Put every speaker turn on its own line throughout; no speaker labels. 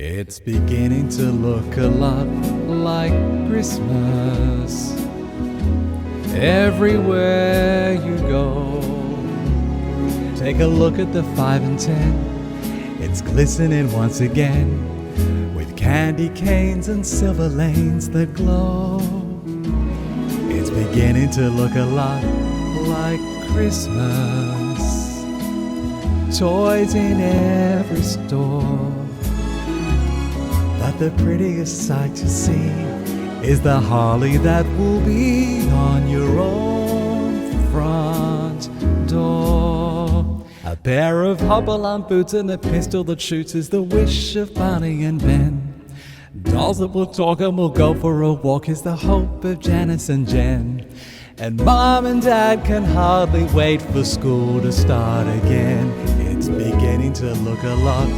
It's beginning to look a lot like Christmas everywhere you go. Take a look at the 5 and 10. It's glistening once again with candy canes and silver lanes that glow. It's beginning to look a lot like Christmas. Toys in every store. But the prettiest sight to see is the holly that will be on your own front door. A pair of hobble-on boots and a pistol that shoots is the wish of Barney and Ben. Dolls that will talk and will go for a walk is the hope of Janice and Jen. And Mom and Dad can hardly wait for school to start again. It's beginning to look a lot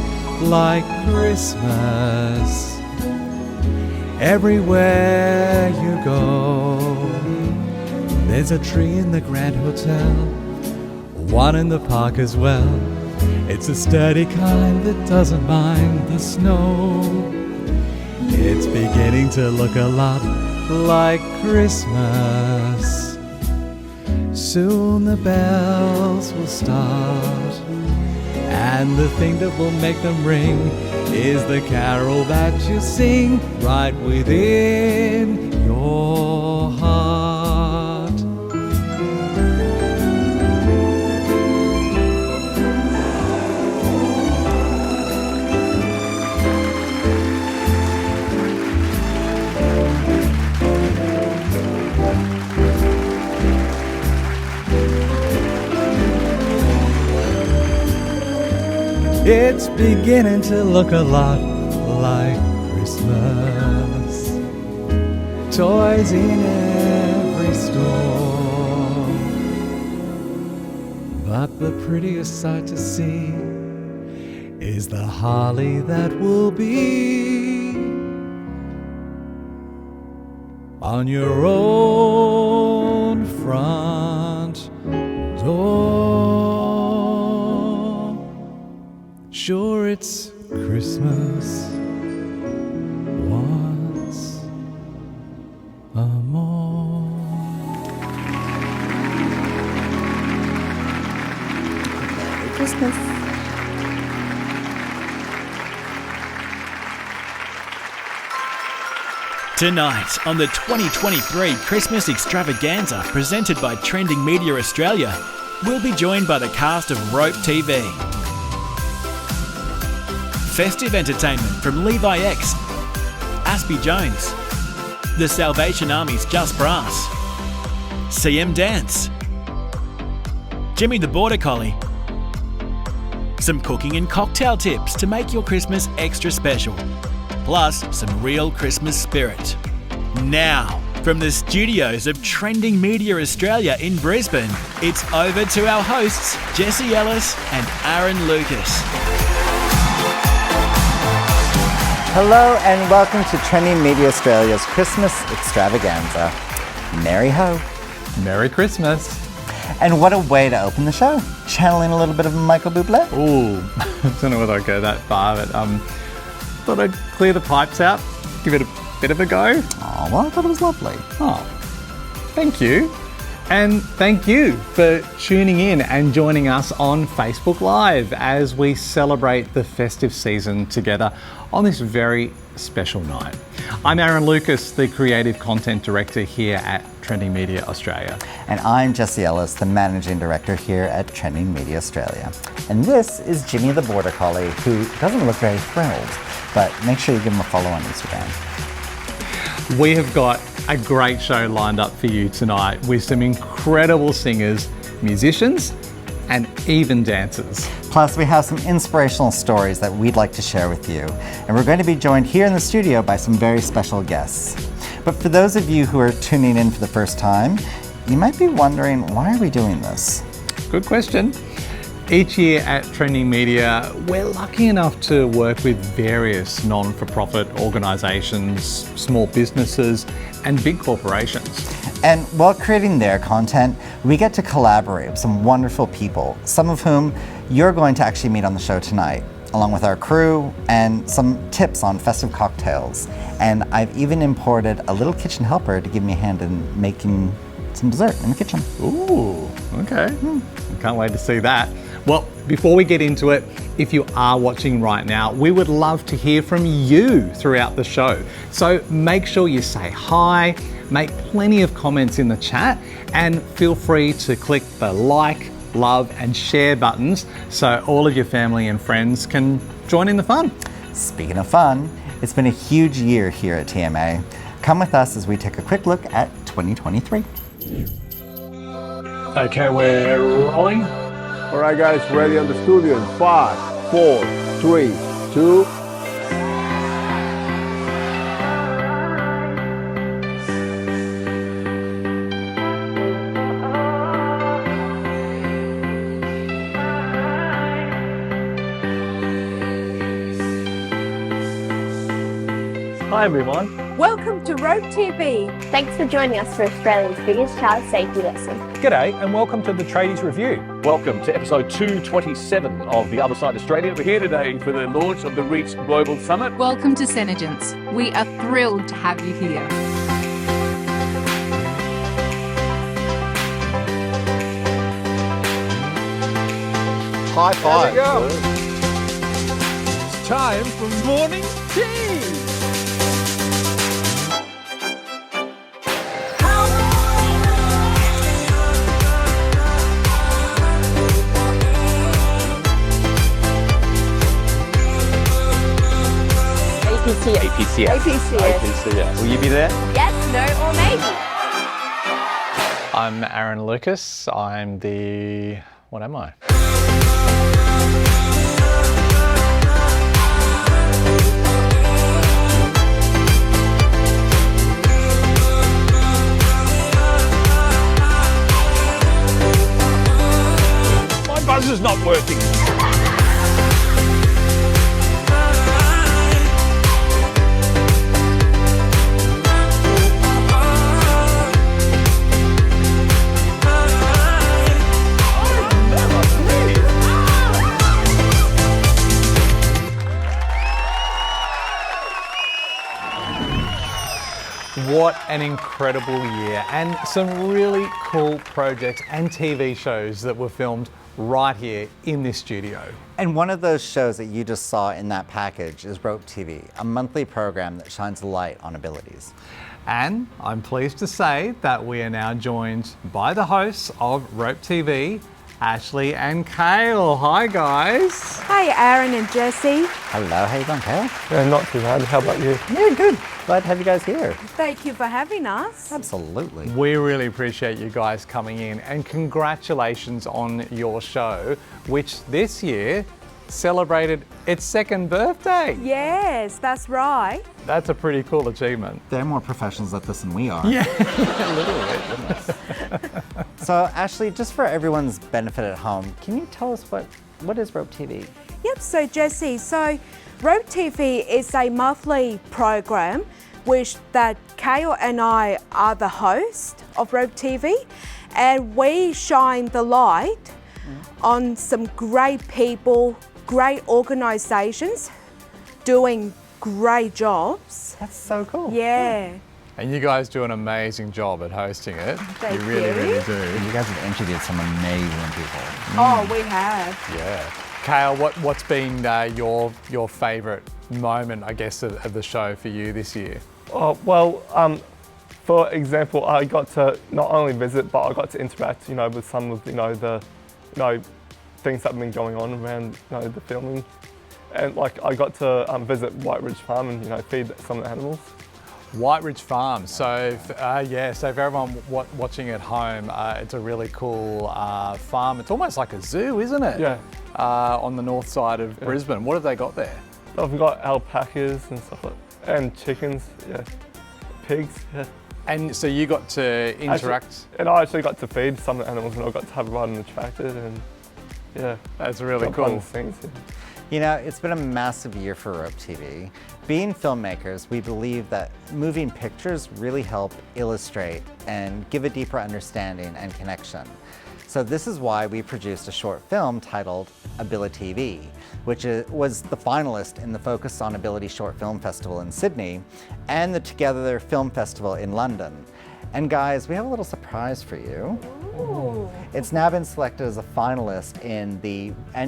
like Christmas everywhere you go. There's a tree in the Grand Hotel, one in the park as well. It's a sturdy kind that doesn't mind the snow. It's beginning to look a lot like Christmas. Soon the bells will start, and the thing that will make them ring is the carol that you sing right within your heart. It's beginning to look a lot like Christmas. Toys in every store. But the prettiest sight to see is the holly that will be on your own front door. Sure, it's Christmas once more.
Merry Christmas.
Tonight on the 2023 Christmas Extravaganza presented by Trending Media Australia, we'll be joined by the cast of Rope TV. Festive entertainment from Levi X, Aspy Jones, the Salvation Army's Just Brass, CM Dance, Jimmy the Border Collie, some cooking and cocktail tips to make your Christmas extra special, plus some real Christmas spirit. Now, from the studios of Trending Media Australia in Brisbane, it's over to our hosts, Jesse Ellis and Aaron Lucas.
Hello and welcome to Trending Media Australia's Christmas Extravaganza. Merry ho.
Merry Christmas.
And what a way to open the show. Channeling a little bit of Michael Bublé.
Ooh, I don't know whether I'd go that far, but thought I'd clear the pipes out, give it a bit of a go.
Oh, well, I thought it was lovely.
Oh, thank you. And thank you for tuning in and joining us on Facebook Live as we celebrate the festive season together on this very special night. I'm Aaron Lucas, the Creative Content Director here at Trending Media Australia.
And I'm Jesse Ellis, the Managing Director here at Trending Media Australia. And this is Jimmy the Border Collie, who doesn't look very thrilled, but make sure you give him a follow on Instagram.
We have got a great show lined up for you tonight with some incredible singers, musicians, and even dancers.
Plus, we have some inspirational stories that we'd like to share with you. And we're going to be joined here in the studio by some very special guests. But for those of you who are tuning in for the first time, you might be wondering, why are we doing this?
Good question. Each year at Trending Media, we're lucky enough to work with various non-for-profit organisations, small businesses, and big corporations.
And while creating their content, we get to collaborate with some wonderful people, some of whom you're going to actually meet on the show tonight. along with our crew, and some tips on festive cocktails. And I've even imported a little kitchen helper to give me a hand in making some dessert in the kitchen.
Ooh, okay. Can't wait to see that. Well, before we get into it, if you are watching right now, we would love to hear from you throughout the show. So make sure you say hi, make plenty of comments in the chat, and feel free to click the like, love, and share buttons so all of your family and friends can join in the fun.
Speaking of fun, it's been a huge year here at TMA. Come with us as we take a quick look at 2023.
Okay, we're rolling.
All right, guys, ready on the studio in 5, 4, 3, 2.
Hi everyone.
Welcome to Rope TV.
Thanks for joining us for Australia's biggest child safety lesson.
G'day and welcome to the Tradies Review. Welcome to episode 227 of The Other Side Australia. We're here today for the launch of the REACH Global Summit.
Welcome to Senegence. We are thrilled to have you here.
High five.
There we go. It's time for morning tea.
APCS.
Will you be there?
Yes, no, or maybe.
I'm Aaron Lucas. I'm the... what am I?
My buzzer's not working.
What an incredible year, and some really cool projects and TV shows that were filmed right here in this studio.
And one of those shows that you just saw in that package is Rope TV, a monthly program that shines a light on abilities.
And I'm pleased to say that we are now joined by the hosts of Rope TV, Ashley and Cale. Hi guys.
Hi, Aaron and Jesse.
Hello, how you doing, Cale?
Yeah, not too bad. How about you?
Yeah, good. Glad to have you guys here.
Thank you for having us.
Absolutely.
We really appreciate you guys coming in, and congratulations on your show, which this year celebrated its second birthday.
Yes, that's right.
That's a pretty cool achievement.
They're more professionals at this than we are.
Yeah, literally.
So, Ashley, just for everyone's benefit at home, can you tell us what is Rope TV?
Yep, so Jesse, Rope TV is a monthly program which that Cale and I are the host of Rope TV, and we shine the light on some great people, great organisations doing great jobs.
That's so cool.
Yeah.
And you guys do an amazing job at hosting it.
Thank
you really,
you.
really do.
You guys have interviewed some amazing people.
Oh, we have.
Yeah. Cale, what's been your favourite moment, I guess, of the show for you this year?
Oh, well, for example, I got to not only visit, but I got to interact, with some of, the, things that have been going on around, the filming. And I got to visit White Ridge Farm and, feed some of the animals.
White Ridge Farm. So, so for everyone watching at home, it's a really cool farm. It's almost like a zoo, isn't it?
Yeah.
On the north side of Brisbane. What have they got there?
I've got alpacas and stuff like that. And chickens, pigs,
And so you got to interact?
And I actually got to feed some of the animals, and I got to have a ride on the tractor, and
That's really cool.
Things,
It's been a massive year for Rope TV. Being filmmakers, we believe that moving pictures really help illustrate and give a deeper understanding and connection. So this is why we produced a short film titled Ability TV, which was the finalist in the Focus on Ability Short Film Festival in Sydney and the Together Film Festival in London. And guys, we have a little surprise for you.
Ooh.
It's now been selected as a finalist and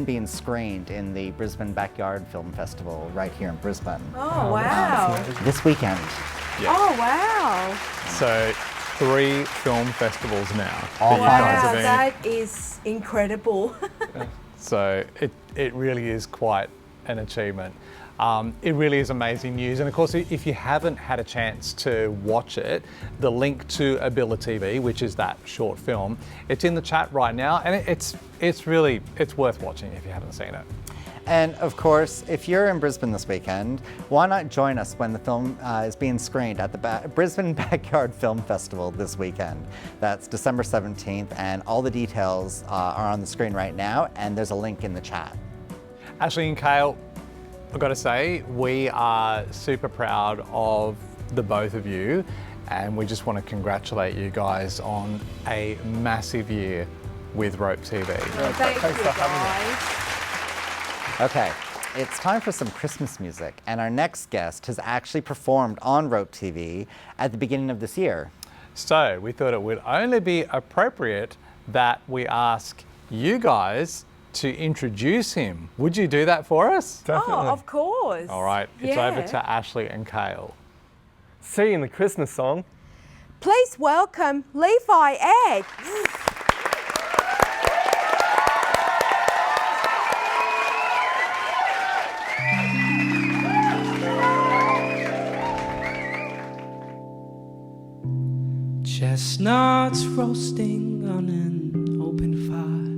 being screened in the Brisbane Backyard Film Festival right here in Brisbane.
Oh, wow.
This weekend.
Oh, wow.
So 3 film festivals now.
All
that you guys
Wow,
have been-
that is incredible.
So it really is quite an achievement. It really is amazing news. And of course, if you haven't had a chance to watch it, the link to Ability TV, which is that short film, it's in the chat right now. And it's worth watching if you haven't seen it.
And of course, if you're in Brisbane this weekend, why not join us when the film is being screened at the Brisbane Backyard Film Festival this weekend. That's December 17th, and all the details are on the screen right now, and there's a link in the chat.
Ashley and Cale, I've got to say, we are super proud of the both of you, and we just want to congratulate you guys on a massive year with Rope TV.
Well, thank you, guys.
Okay, it's time for some Christmas music, and our next guest has actually performed on Rope TV at the beginning of this year.
So we thought it would only be appropriate that we ask you guys to introduce him. Would you do that for us?
Definitely.
Oh, of course.
All right, it's over to Ashley and Cale.
Singing the Christmas song.
Please welcome Levi X.
Chestnuts roasting on an open fire,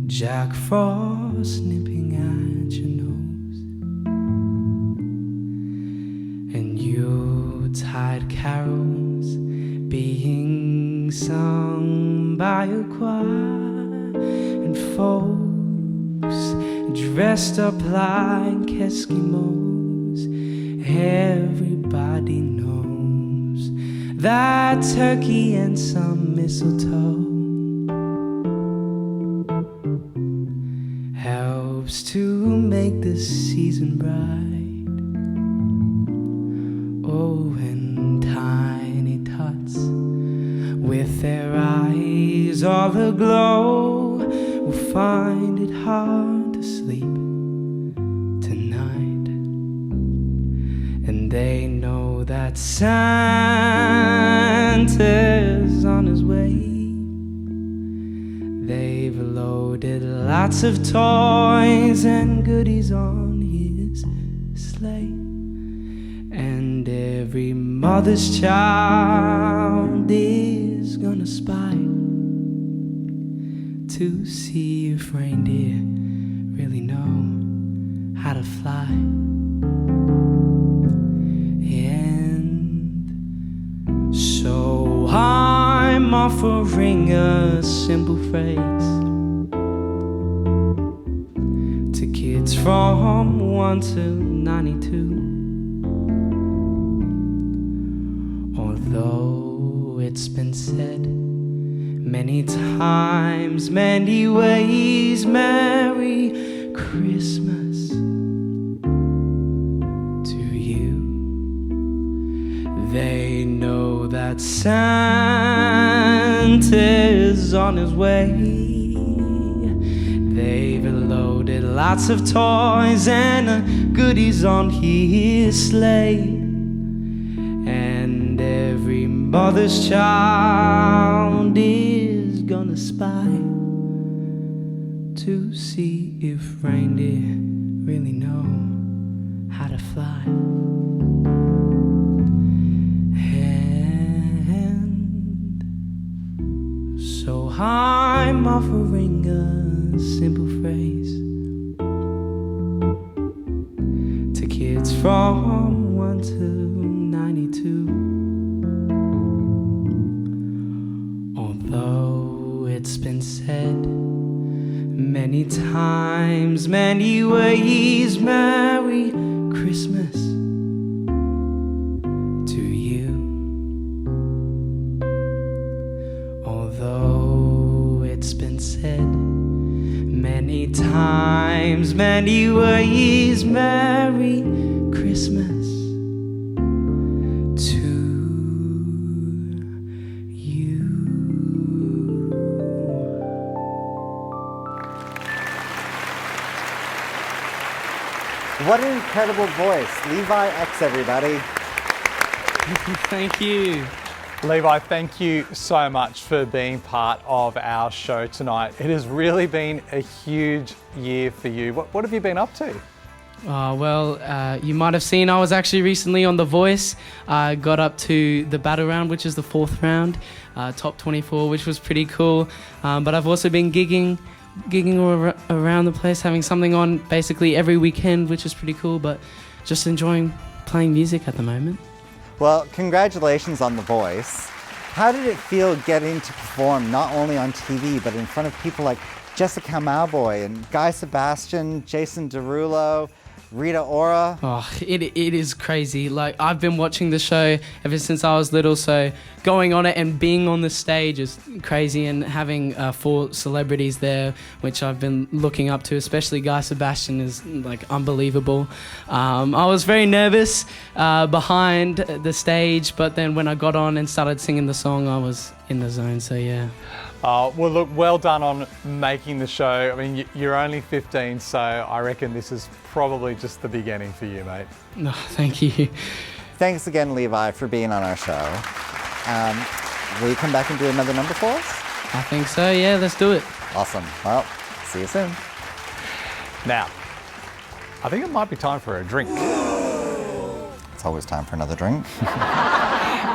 Jack Frost nipping at your nose, and Yuletide carols being sung by a choir, and folks dressed up like Eskimos. Everybody knows that turkey and some mistletoe helps to make the season bright. Oh, and tiny tots with their eyes all aglow will find it hard to sleep tonight, and they know that Santa's on his way. They've loaded lots of toys and goodies on his sleigh, and every mother's child is gonna spy to see if reindeer really know how to fly. And so I'm offering a simple phrase to kids from 1 to 92. Although it's been said many times, many ways, Merry Christmas to you. They know that Santa's on his way. They've loaded lots of toys and goodies on his sleigh, and every mother's child is gonna spy to see if reindeer really know how to fly. And so I'm offering a simple phrase to kids from 1 to 92. Although it's been said many times, many ways, Merry Christmas to you. it's been said many times, many ways. Merry Christmas to you.
What an incredible voice. Levi X, everybody.
Thank you.
Levi, thank you so much for being part of our show tonight. It has really been a huge year for you. What have you been up to?
You might have seen I was actually recently on The Voice. I got up to the battle round, which is the 4th round, top 24, which was pretty cool. But I've also been gigging all around the place, having something on basically every weekend, which is pretty cool, but just enjoying playing music at the moment.
Well, congratulations on The Voice. How did it feel getting to perform not only on TV, but in front of people like Jessica Mauboy and Guy Sebastian, Jason Derulo, Rita Ora?
Oh, it is crazy. Like, I've been watching the show ever since I was little, so going on it and being on the stage is crazy, and having 4 celebrities there, which I've been looking up to, especially Guy Sebastian, is like unbelievable. I was very nervous behind the stage, but then when I got on and started singing the song, I was in the zone, so yeah.
Well, look, well done on making the show. I mean, you're only 15, so I reckon this is probably just the beginning for you, mate.
Oh, thank you.
Thanks again, Levi, for being on our show. Will you come back and do another number for us?
I think so, yeah, let's do it.
Awesome. Well, see you soon.
Now, I think it might be time for a drink.
It's always time for another drink.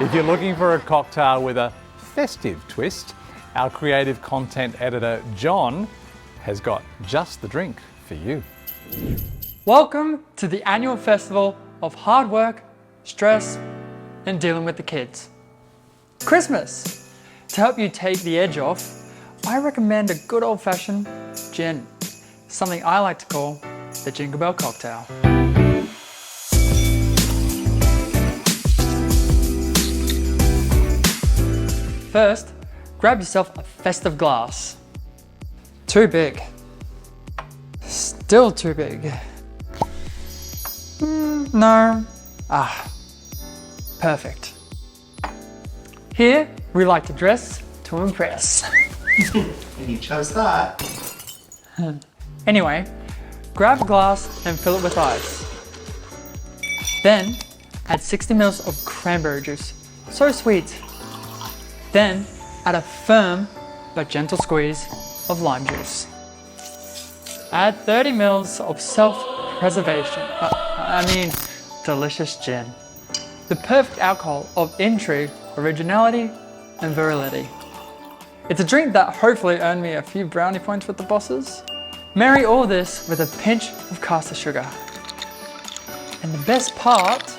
If you're looking for a cocktail with a festive twist, our creative content editor, John, has got just the drink for you.
Welcome to the annual festival of hard work, stress, and dealing with the kids. Christmas. To help you take the edge off, I recommend a good old-fashioned gin, something I like to call the Jingle Bell cocktail. First, grab yourself a festive glass. Too big. Still too big. No. Perfect. Here, we like to dress to impress.
And you chose that.
Anyway, grab a glass and fill it with ice. Then, add 60 ml of cranberry juice. So sweet. Then, add a firm but gentle squeeze of lime juice. Add 30 ml of self-preservation, delicious gin. The perfect alcohol of intrigue, originality, and virility. It's a drink that hopefully earned me a few brownie points with the bosses. Marry all this with a pinch of caster sugar. And the best part,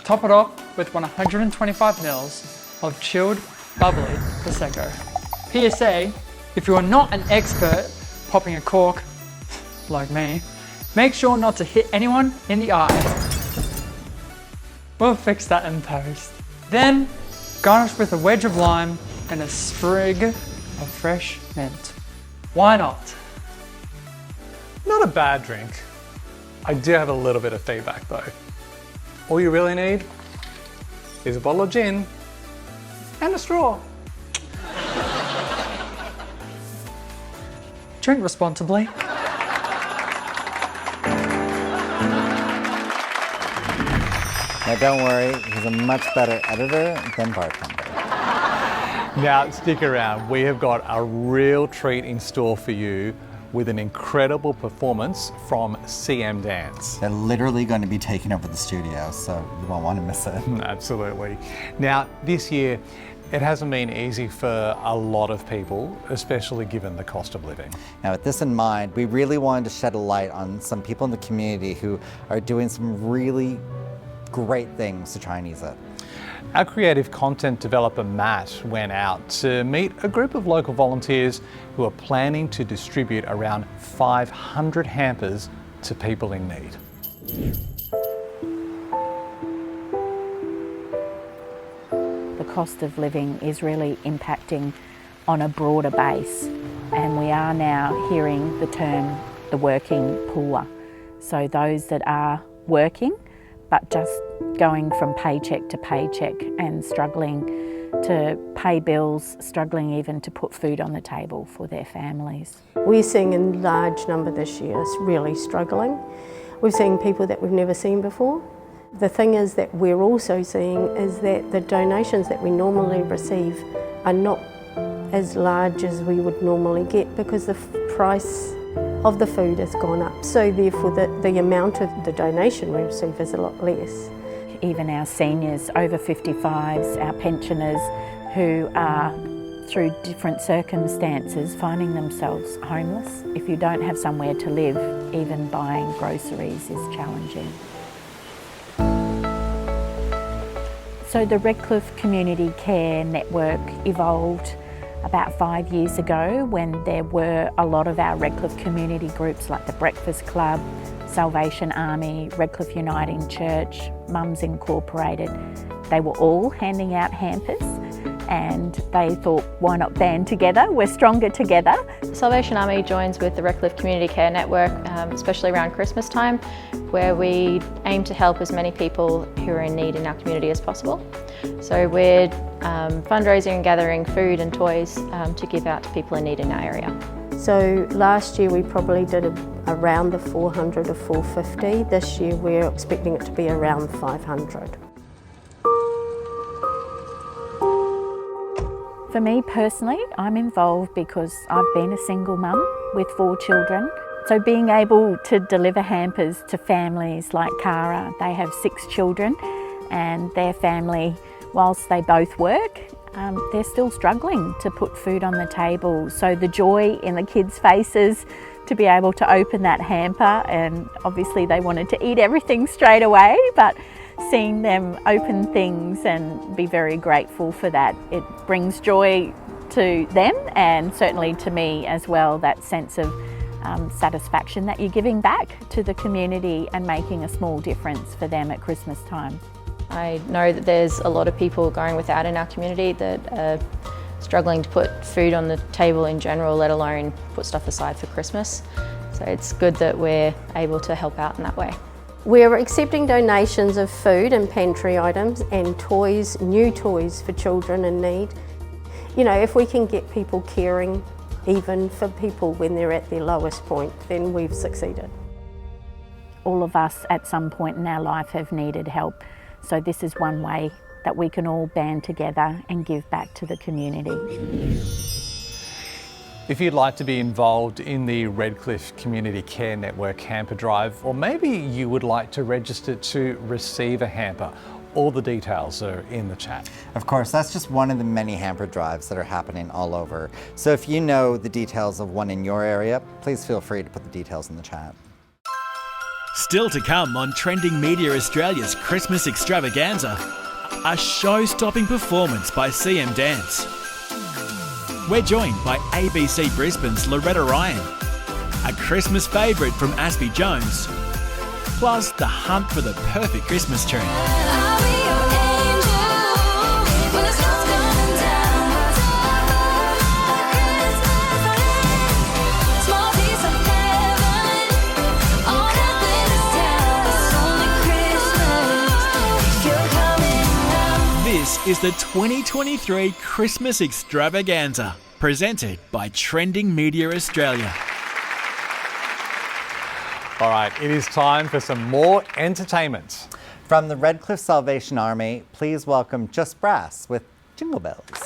top it off with 125 ml of chilled, bubbly Prosecco. PSA, if you are not an expert popping a cork, like me, make sure not to hit anyone in the eye. We'll fix that in post. Then, garnish with a wedge of lime and a sprig of fresh mint. Why not?
Not a bad drink. I do have a little bit of feedback though. All you really need is a bottle of gin and a straw.
Drink responsibly.
Now don't worry, he's a much better editor than bartender.
Now stick around, we have got a real treat in store for you with an incredible performance from CM Dance.
They're literally going to be taking over the studio, so you won't want to miss it.
Absolutely. Now this year, it hasn't been easy for a lot of people, especially given the cost of living.
Now with this in mind, we really wanted to shed a light on some people in the community who are doing some really great things to try and ease it.
Our creative content developer Matt went out to meet a group of local volunteers who are planning to distribute around 500 hampers to people in need.
The cost of living is really impacting on a broader base and we are now hearing the term the working poor. So those that are working but just going from paycheck to paycheck and struggling to pay bills, struggling even to put food on the table for their families.
We're seeing a large number this year really struggling. We're seeing people that we've never seen before. The thing is that we're also seeing is that the donations that we normally receive are not as large as we would normally get because the price of the food has gone up. So therefore the amount of the donation we receive is a lot less.
Even our seniors over 55s, our pensioners who are through different circumstances finding themselves homeless. If you don't have somewhere to live, even buying groceries is challenging. So the Redcliffe Community Care Network evolved about 5 years ago when there were a lot of our Redcliffe community groups like the Breakfast Club, Salvation Army, Redcliffe Uniting Church, Mums Incorporated. They were all handing out hampers and they thought, why not band together? We're stronger together.
Salvation Army joins with the Redcliffe Community Care Network, especially around Christmas time, where we aim to help as many people who are in need in our community as possible. So we're fundraising and gathering food and toys to give out to people in need in our area.
So last year we probably did around the 400 or 450. This year we're expecting it to be around 500.
For me personally, I'm involved because I've been a single mum with 4 children. So being able to deliver hampers to families like Cara, they have 6 children and their family, whilst they both work, they're still struggling to put food on the table. So the joy in the kids' faces to be able to open that hamper, and obviously they wanted to eat everything straight away, but seeing them open things and be very grateful for that, it brings joy to them and certainly to me as well, that sense of satisfaction that you're giving back to the community and making a small difference for them at Christmas time.
I know that there's a lot of people going without in our community that are struggling to put food on the table in general, let alone put stuff aside for Christmas. So it's good that we're able to help out in that way.
We're accepting donations of food and pantry items and toys, new toys for children in need. You know, if we can get people caring even for people when they're at their lowest point, then we've succeeded.
All of us at some point in our life have needed help. So this is one way that we can all band together and give back to the community.
If you'd like to be involved in the Redcliffe Community Care Network hamper drive, or maybe you would like to register to receive a hamper, all the details are in the chat.
Of course, that's just one of the many hamper drives that are happening all over. So if you know the details of one in your area, please feel free to put the details in the chat.
Still to come on Trending Media Australia's Christmas Extravaganza, a show-stopping performance by CM Dance. We're joined by ABC Brisbane's Loretta Ryan, a Christmas favourite from Aspy Jones, plus the hunt for the perfect Christmas tree. This is the 2023 Christmas Extravaganza, presented by Trending Media Australia.
All right, it is time for some more entertainment.
From the Redcliffe Salvation Army, please welcome Just Brass with Jingle Bells.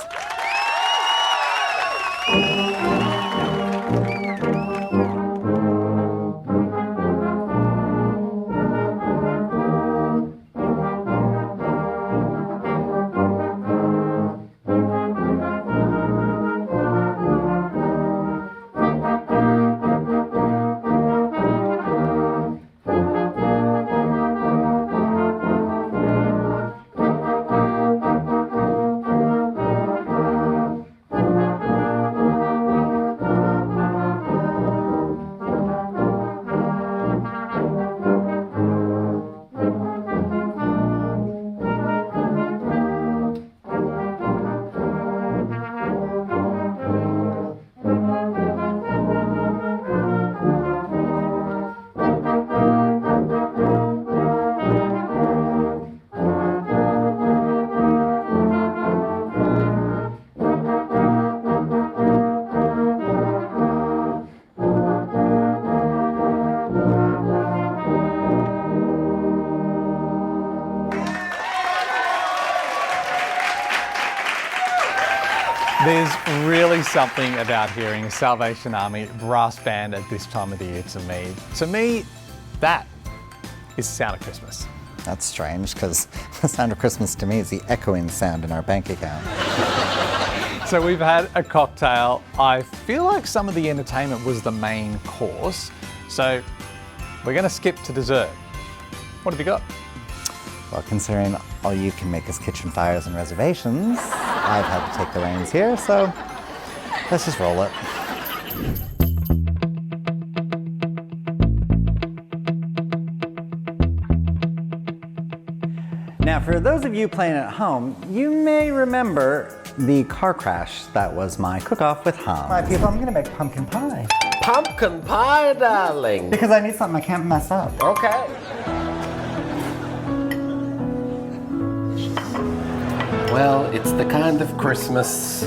There's really something about hearing a Salvation Army brass band at this time of the year to me. To me, that is the sound of Christmas.
That's strange, because the sound of Christmas to me is the echoing sound in our bank account.
So we've had a cocktail. I feel like some of the entertainment was the main course. So we're going to skip to dessert. What have you got?
Well, considering all you can make is kitchen fires and reservations, I've had to take the reins here, so let's just roll it. Now, for those of you playing at home, you may remember the car crash that was my cook-off with Hans. All right, people, I'm gonna make pumpkin pie.
Pumpkin pie, darling.
Because I need something I can't mess up.
Okay. Well, it's the kind of Christmas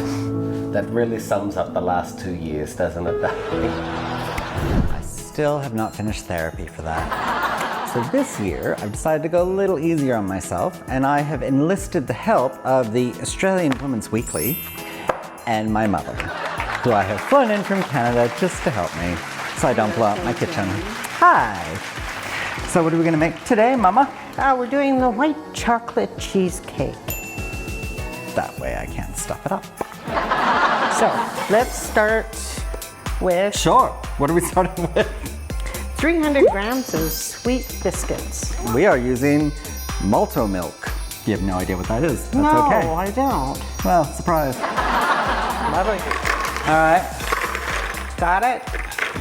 that really sums up the last 2 years, doesn't it, darling?
I still have not finished therapy for that. So this year, I've decided to go a little easier on myself, and I have enlisted the help of the Australian Women's Weekly and my mother, who I have flown in from Canada just to help me so I don't blow up my kitchen. Hi! So what are we gonna make today, Mama?
We're doing the white chocolate cheesecake.
That way I can't stuff it up.
So let's start with...
Sure, what are we starting with?
300 grams of sweet biscuits.
We are using malto milk. You have no idea what that is. That's
no,
okay.
I don't.
Well, surprise.
Lovely.
All right.
Got it?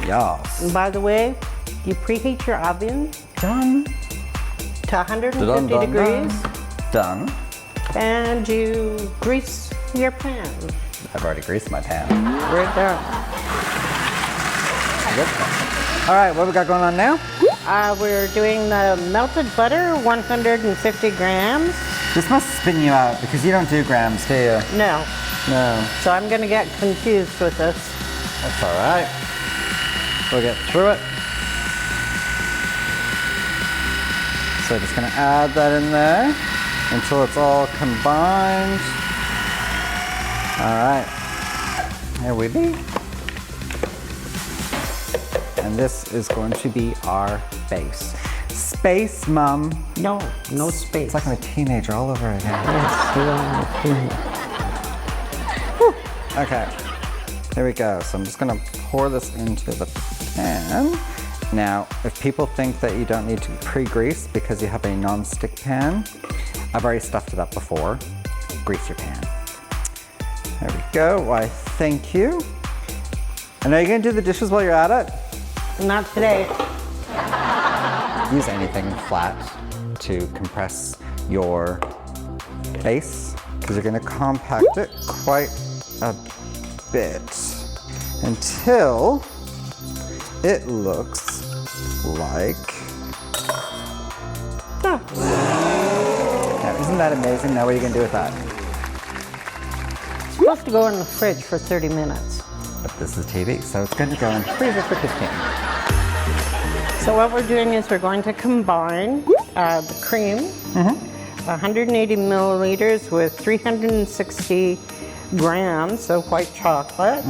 Yes.
And by the way, you preheat your oven.
Done.
To 150 degrees.
Done.
And you grease your pan.
I've already greased my pan.
We're done.
All right, what we got going on now?
We're doing the melted butter, 150 grams.
This must spin you out because you don't do grams, do you?
No.
No.
So I'm going to get confused with this.
That's all right. We'll get through it. So just going to add that in there until it's all combined. All right. Here we be. And this is going to be our base. Space, Mum.
No, no space.
It's like I'm a teenager all over again.
Yes, you are.
Okay, here we go. So I'm just gonna pour this into the pan. Now, if people think that you don't need to pre-grease because you have a non-stick pan, I've already stuffed it up before. Grease your pan. There we go. Why, thank you. And are you gonna do the dishes while you're at it?
Not today.
Use anything flat to compress your base because you're going to compact it quite a bit until it looks like... Now, isn't that amazing? Now what are you going to do with that?
It's supposed to go in the fridge for 30 minutes.
But this is TV, so it's going to go in the freezer for 15.
So what we're doing is we're going to combine the cream, 180 milliliters with 360 grams of white chocolate,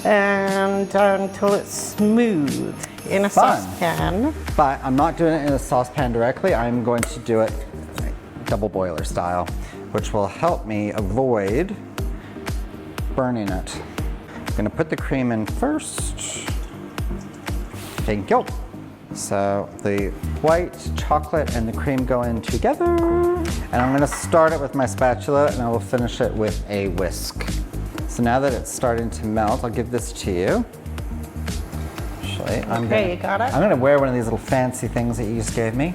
and until it's smooth in a saucepan.
But I'm not doing it in a saucepan directly. I'm going to do it double boiler style, which will help me avoid burning it. I'm gonna put the cream in first. Thank you. So the white chocolate and the cream go in together. And I'm gonna start it with my spatula and I will finish it with a whisk. So now that it's starting to melt, I'll give this to you. Actually,
you got it?
I'm gonna wear one of these little fancy things that you just gave me.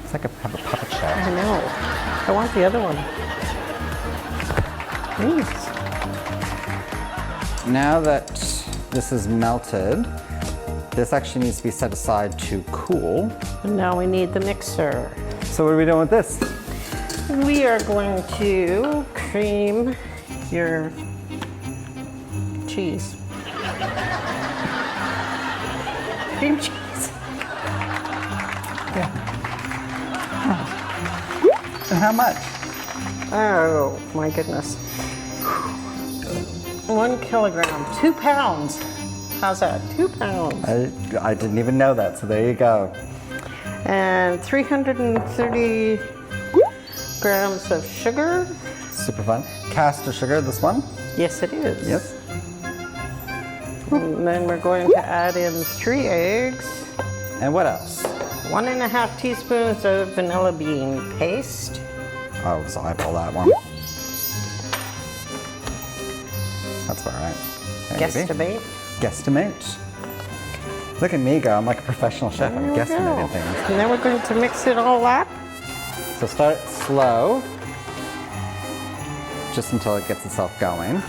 It's like a puppet show.
I know. I want the other one. Please.
Now that this is melted, this actually needs to be set aside to cool.
And now we need the mixer.
So what are we doing with this?
We are going to cream your cheese. Cream cheese.
Yeah. And how much?
Oh my goodness. kilogram, 2 pounds. How's that? 2 pounds.
I didn't even know that, so there you go.
And 330 grams of sugar.
Super fun. Caster sugar, this one?
Yes, it is.
Yes.
And then we're going to add in 3 eggs.
And what else?
1.5 teaspoons of vanilla bean paste.
Oh, so I pull that one. That's about right.
Guesstimate.
Guesstimate. Look at me go, I'm like a professional chef. I'm guesstimating things.
And then we're going to mix it all up.
So start slow, just until it gets itself going.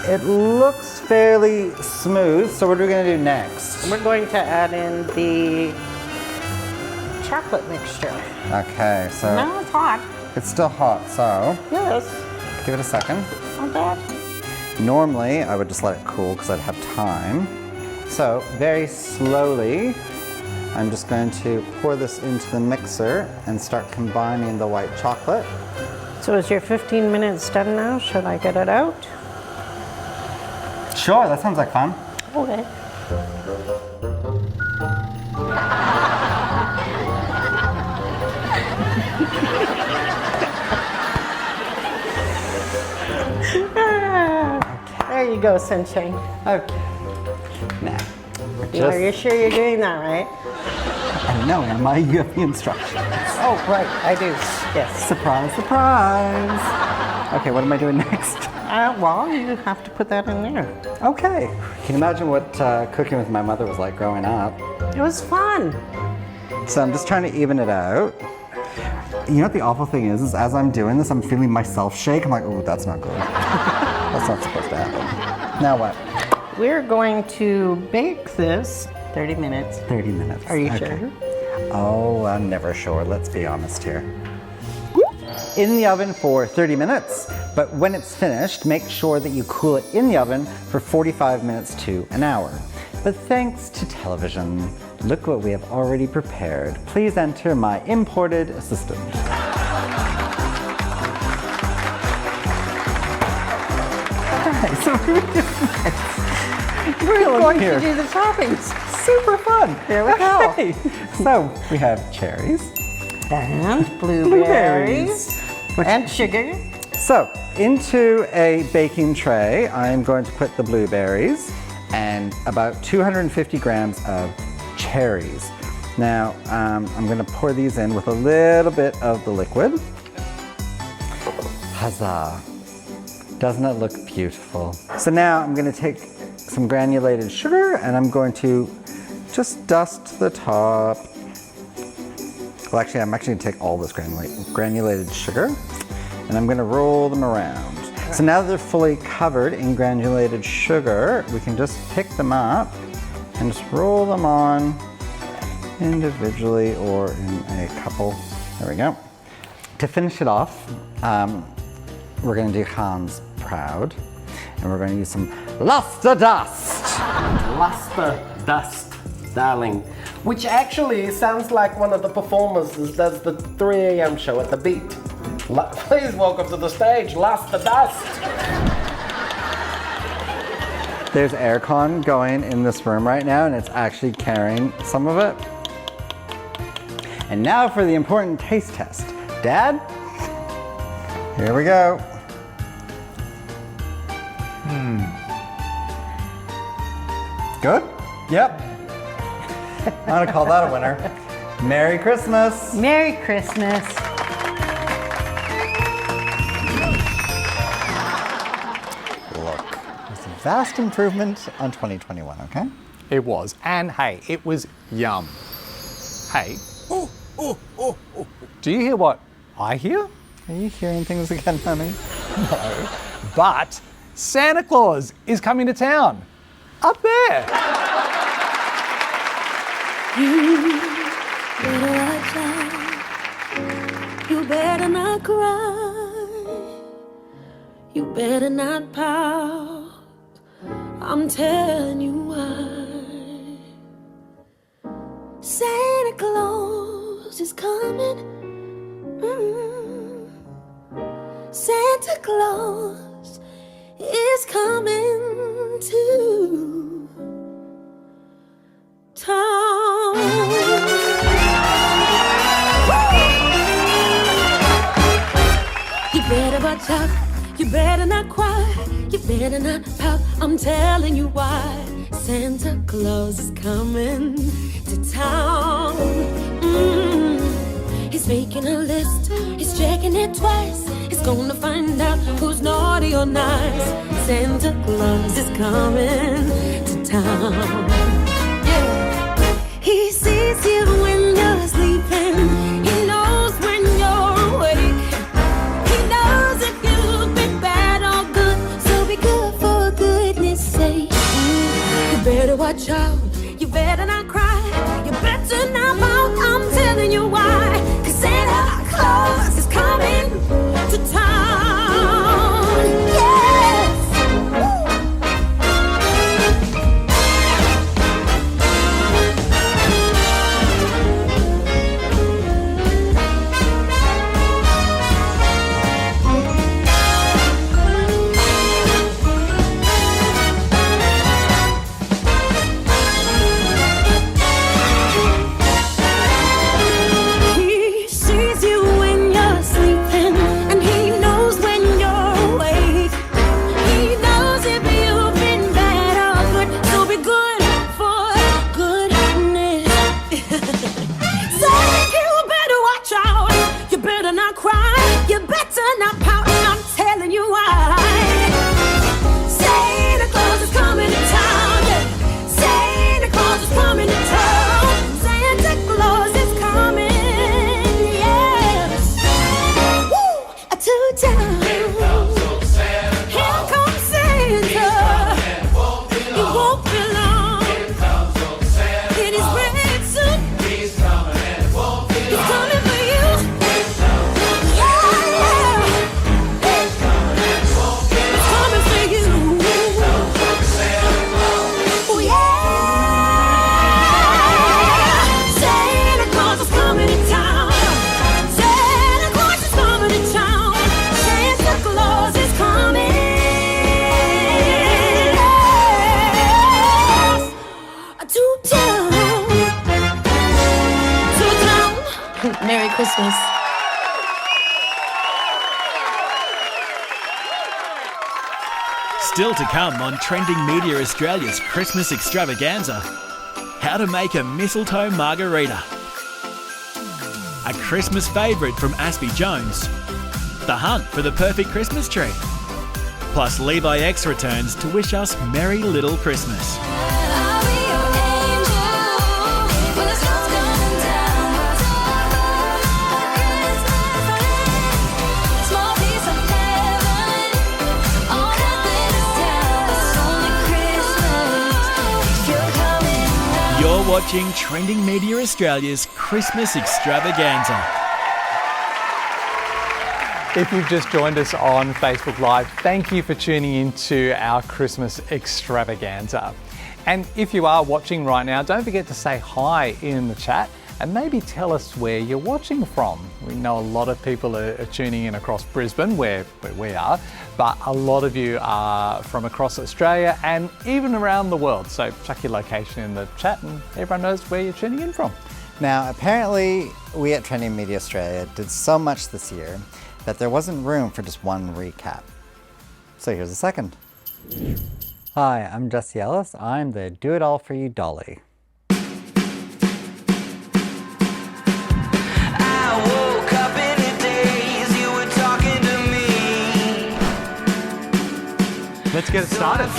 It looks fairly smooth, so what are we going to do next?
We're going to add in the chocolate mixture.
Okay, so
Now it's hot.
it's still hot, so
Yes.
give it a second.
Not bad.
Normally, I would just let it cool because I'd have time. So very slowly, I'm just going to pour this into the mixer and start combining the white chocolate.
So is your 15 minutes done now? Should I get it out?
Sure, that sounds like fun.
Okay. There you go, Sunshine.
Okay. Now,
Are you sure you're doing that right?
I know, Emma, you have the instructions.
Oh, right, I do. Yes.
Surprise, surprise. Okay, what am I doing next?
Well, you have to put that in there.
Okay. Can you imagine what cooking with my mother was like growing up?
It was fun.
So I'm just trying to even it out. You know what the awful thing is as I'm doing this, I'm feeling myself shake. I'm like, oh, that's not good. That's not supposed to happen. Now what?
We're going to bake this 30 minutes.
30 minutes.
Are you
okay.
sure?
Oh, I'm never sure. Let's be honest here. In the oven for 30 minutes, but when it's finished, make sure that you cool it in the oven for 45 minutes to an hour. But thanks to television, look what we have already prepared. Please enter my imported assistant. Okay, so
We're going to do the toppings.
Super fun.
There we go.
Okay. So we have cherries.
And blueberries. And sugar.
So into a baking tray, I'm going to put the blueberries and about 250 grams of cherries. Now I'm going to pour these in with a little bit of the liquid. Huzzah! Doesn't it look beautiful? So now I'm going to take some granulated sugar and I'm going to just dust the top. Well, actually, I'm actually going to take all this granulated sugar and I'm going to roll them around. So now that they're fully covered in granulated sugar, we can just pick them up and just roll them on individually or in a couple. There we go. To finish it off, we're going to do Hans Proud, and we're going to use some luster dust.
Luster dust, darling. Which actually sounds like one of the performers that does the 3 a.m. show at the Beat. Please welcome to the stage, Luster Dust.
There's aircon going in this room right now, and it's actually carrying some of it. And now for the important taste test. Dad? Here we go. Good? Yep. I'm gonna call that a winner. Merry Christmas.
Merry Christmas.
Look, it's a vast improvement on 2021, okay?
It was. And hey, it was yum. Hey. Do you hear what I hear?
Are you hearing things again, honey?
No. But Santa Claus is coming to town. Up there.
You better watch out. You better not cry. You better not pout. I'm telling you why. Santa Claus is coming. Santa Claus is coming to town. You better watch out, you better not cry, you better not pout, I'm telling you why. Santa Claus is coming to town. He's making a list, he's checking it twice. He's gonna find out who's naughty or nice. Santa Claus is coming to town. Yeah. He sees you when you're sleeping. He knows when you're awake. He knows if you've been bad or good. So be good for goodness sake. You better watch out. You better not cry. You better not pout. I'm telling you why. 'Cause Santa Claus is coming to town. Yes. He sees you when you're sleeping, and he knows when you're awake. He knows if you've been bad or good, so be good for goodness. So you better watch out. You better not cry. You better not pout. I'm telling you why. Santa Claus is coming to town. Yeah. Santa Claus is coming to town. Santa Claus is coming. Yes. Woo! To town. Here comes Santa. Here comes Santa. He won't be long. Here comes Santa. In his red suit. He's coming and it won't be long. He's coming for you. Here comes yeah, yeah. He's coming and it won't be long. He's coming for you. Here comes Santa Claus. Oh yeah. Santa Claus is coming to town. Santa Claus is coming to town. Santa Claus is coming. Yes. To town. To town.
Merry Christmas.
Still to come on Trending Media Australia's Christmas Extravaganza. How to make a mistletoe margarita. A Christmas favourite from Aspy Jones. The hunt for the perfect Christmas tree. Plus Levi X returns to wish us Merry Little Christmas. You're watching Trending Media Australia's Christmas Extravaganza.
If you've just joined us on Facebook Live, thank you for tuning in to our Christmas Extravaganza. And if you are watching right now, don't forget to say hi in the chat and maybe tell us where you're watching from. We know a lot of people are tuning in across Brisbane, where we are, but a lot of you are from across Australia and even around the world. So chuck your location in the chat and everyone knows where you're tuning in from.
Now, apparently, we at Trending Media Australia did so much this year that there wasn't room for just one recap. So here's a second. Hi, I'm Jesse Ellis. I'm the do-it-all-for-you dolly.
Let's get it started.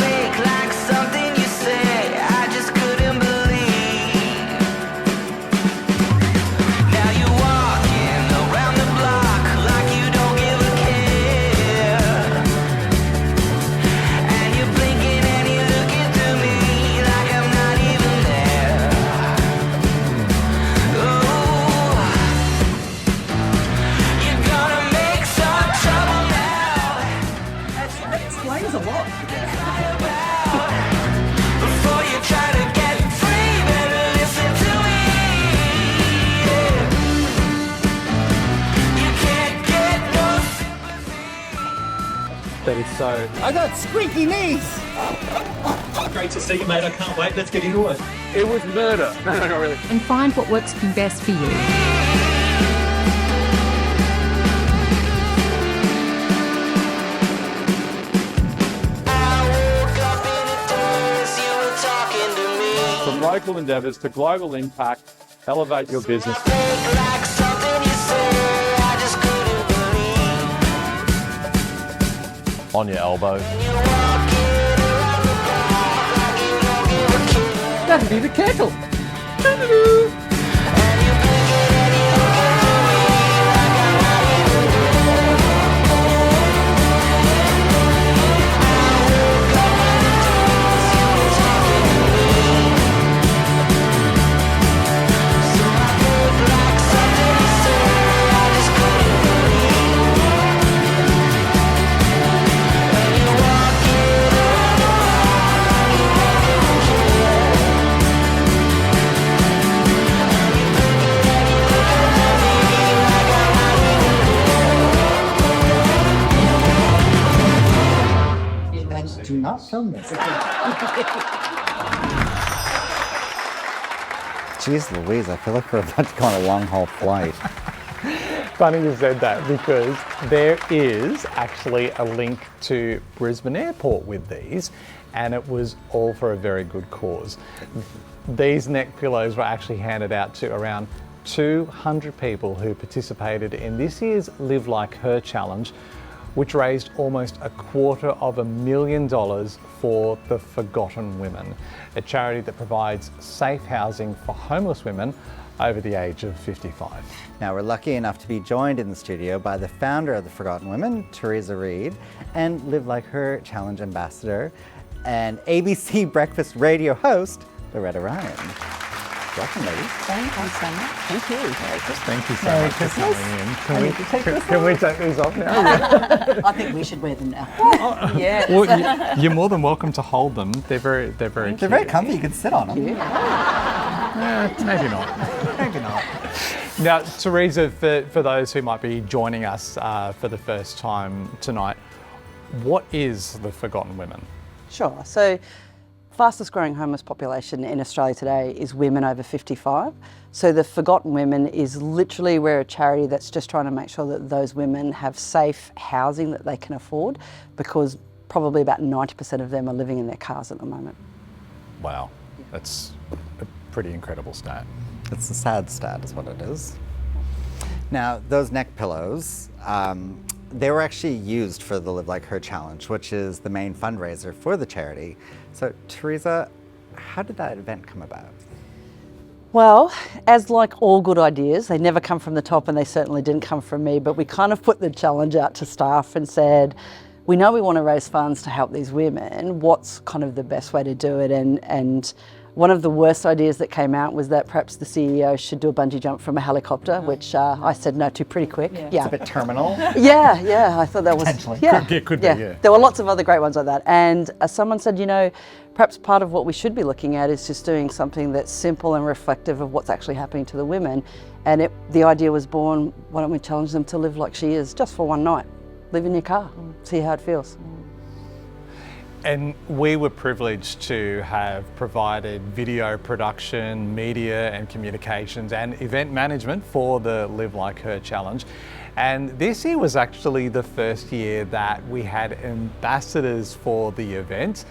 So
I got squeaky knees.
Great to see you, mate. I can't wait. Let's get into it.
it was murder. No, not really.
And find what works best for you.
From local endeavours to global impact, elevate your business. On your elbow.
That'd be the kettle.
Do not film this. Jeez Louise, I feel like we're about to go on a long haul flight.
Funny you said that because there is actually a link to Brisbane Airport with these, and it was all for a very good cause. These neck pillows were actually handed out to around 200 people who participated in this year's Live Like Her challenge, which raised almost $250,000 for the Forgotten Women, a charity that provides safe housing for homeless women over the age of 55.
Now we're lucky enough to be joined in the studio by the founder of the Forgotten Women, Teresa Reid, and Live Like Her Challenge Ambassador and ABC Breakfast Radio host, Loretta Ryan. Welcome, ladies.
Thank you so much. Thank you. Merry Christmas.
Thank you so
Merry
much for
Christmas.
coming in.
Can
we take these off now?
I think we should wear them now. Yes.
Well, you're more than welcome to hold them. They're very cute.
They're very comfy. You can sit on them.
Maybe not.
Maybe not.
Now, Teresa, for those who might be joining us for the first time tonight, what is the Forgotten Women?
Sure. So, fastest growing homeless population in Australia today is women over 55. So the Forgotten Women is literally, we're a charity that's just trying to make sure that those women have safe housing that they can afford, because probably about 90% of them are living in their cars at the moment.
Wow, that's a pretty incredible stat.
It's a sad stat is what it is. Now, those neck pillows, they were actually used for the Live Like Her challenge, which is the main fundraiser for the charity. So, Teresa, how did that event come about?
Well, as like all good ideas, they never come from the top, and they certainly didn't come from me, but we kind of put the challenge out to staff and said, we know we want to raise funds to help these women. What's kind of the best way to do it? And one of the worst ideas that came out was that perhaps the CEO should do a bungee jump from a helicopter, which I said no to pretty quick.
Yeah. It's a bit terminal.
Yeah, I thought that was...
Could be.
There were lots of other great ones like that. And someone said, you know, perhaps part of what we should be looking at is just doing something that's simple and reflective of what's actually happening to the women. And the idea was born, why don't we challenge them to live like she is, just for one night. Live in your car, see how it feels.
And we were privileged to have provided video production, media and communications and event management for the Live Like Her challenge. And this year was actually the first year that we had ambassadors for the event.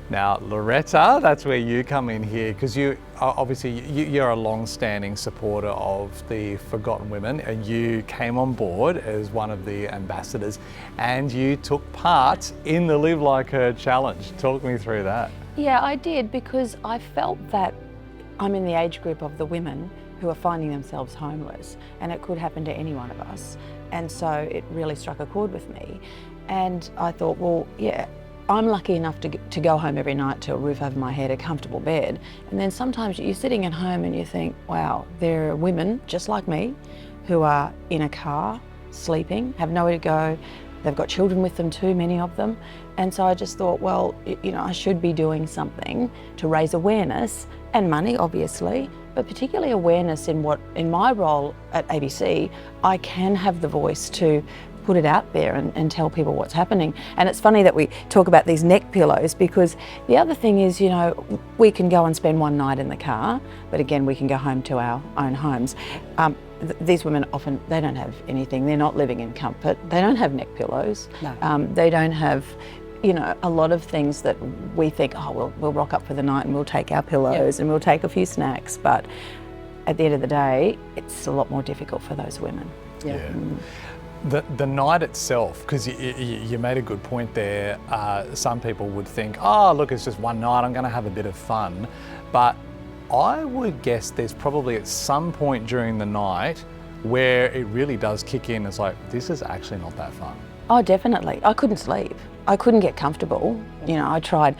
Now, Loretta, that's where you come in here, because you obviously you're a long-standing supporter of the Forgotten Women, and you came on board as one of the ambassadors, and you took part in the Live Like Her challenge. Talk me through that.
Yeah, I did, because I felt that I'm in the age group of the women who are finding themselves homeless, and it could happen to any one of us. And so it really struck a chord with me. And I thought, well, yeah, I'm lucky enough to go home every night to a roof over my head, a comfortable bed. And then sometimes you're sitting at home and you think, wow, there are women just like me who are in a car, sleeping, have nowhere to go. They've got children with them too, many of them. And so I just thought, well, you know, I should be doing something to raise awareness and money, obviously, but particularly awareness in my role at ABC, I can have the voice to
put it out there and tell people what's happening. And it's funny that we talk about these neck pillows, because the other thing is, you know, we can go and spend one night in the car, but again, we can go home to our own homes. These women often, they don't have anything. They're not living in comfort. They don't have neck pillows.
No.
They don't have, you know, a lot of things that we think, oh, we'll rock up for the night and we'll take our pillows and we'll take a few snacks. But at the end of the day, it's a lot more difficult for those women.
The night itself, because you made a good point there, some people would think, oh, look, it's just one night, I'm going to have a bit of fun. But I would guess there's probably at some point during the night where it really does kick in. It's like, this is actually not that fun.
Oh, definitely. I couldn't sleep. I couldn't get comfortable. You know, I tried